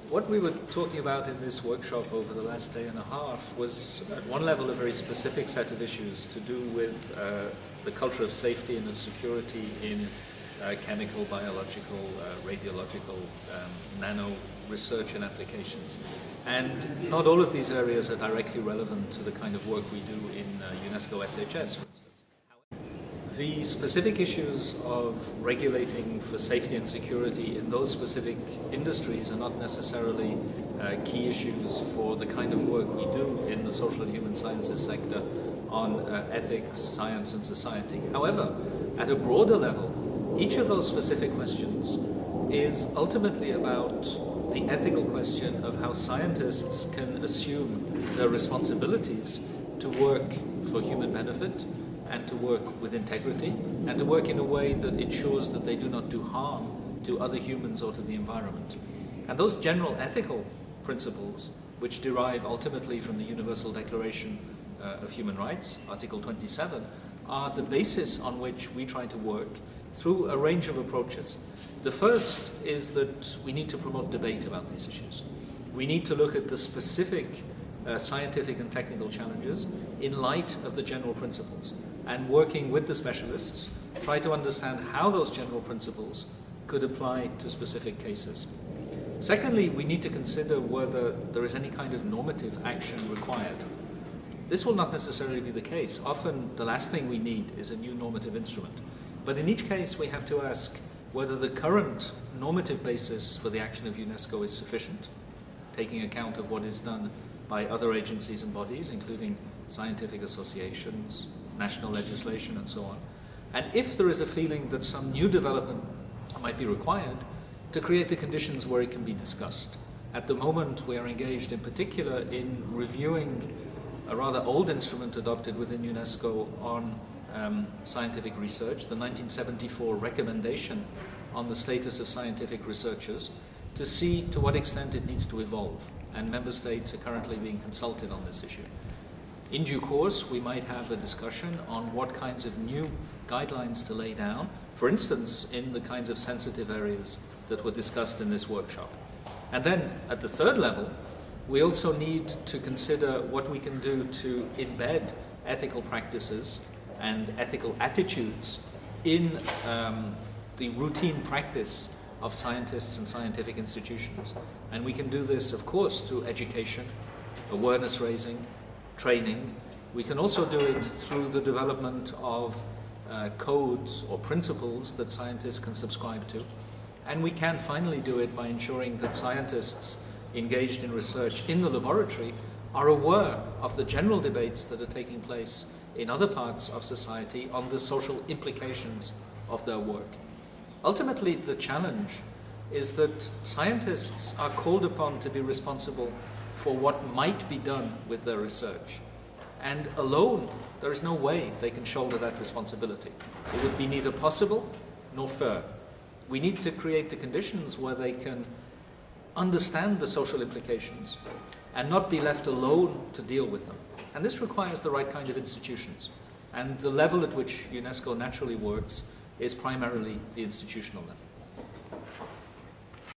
what we were talking about in this workshop over the last day and a half was, at one level, a very specific set of issues to do with the culture of safety and of security in chemical, biological, radiological, nano research and applications. And not all of these areas are directly relevant to the kind of work we do in UNESCO SHS, for instance. The specific issues of regulating for safety and security in those specific industries are not necessarily key issues for the kind of work we do in the social and human sciences sector on ethics, science and society. However, at a broader level, each of those specific questions is ultimately about the ethical question of how scientists can assume their responsibilities to work for human benefit and to work with integrity and to work in a way that ensures that they do not do harm to other humans or to the environment. And those general ethical principles, which derive ultimately from the Universal Declaration of Human Rights, Article 27, are the basis on which we try to work through a range of approaches. The first is that we need to promote debate about these issues. We need to look at the specific scientific and technical challenges in light of the general principles, and working with the specialists, try to understand how those general principles could apply to specific cases. Secondly, we need to consider whether there is any kind of normative action required. This will not necessarily be the case. Often the last thing we need is a new normative instrument. But in each case we have to ask whether the current normative basis for the action of UNESCO is sufficient, taking account of what is done by other agencies and bodies, including scientific associations, national legislation and so on. And if there is a feeling that some new development might be required, to create the conditions where it can be discussed. At the moment we are engaged in particular in reviewing a rather old instrument adopted within UNESCO on scientific research, the 1974 recommendation on the status of scientific researchers, to see to what extent it needs to evolve. And member states are currently being consulted on this issue. In due course, we might have a discussion on what kinds of new guidelines to lay down, for instance, in the kinds of sensitive areas that were discussed in this workshop. And then, at the third level, we also need to consider what we can do to embed ethical practices and ethical attitudes in the routine practice of scientists and scientific institutions. And we can do this, of course, through education, awareness raising, training. We can also do it through the development of codes or principles that scientists can subscribe to. And we can finally do it by ensuring that scientists engaged in research in the laboratory are aware of the general debates that are taking place in other parts of society on the social implications of their work. Ultimately, the challenge is that scientists are called upon to be responsible for what might be done with their research. And alone, there is no way they can shoulder that responsibility. It would be neither possible nor fair. We need to create the conditions where they can understand the social implications and not be left alone to deal with them. And this requires the right kind of institutions. And the level at which UNESCO naturally works is primarily the institutional level.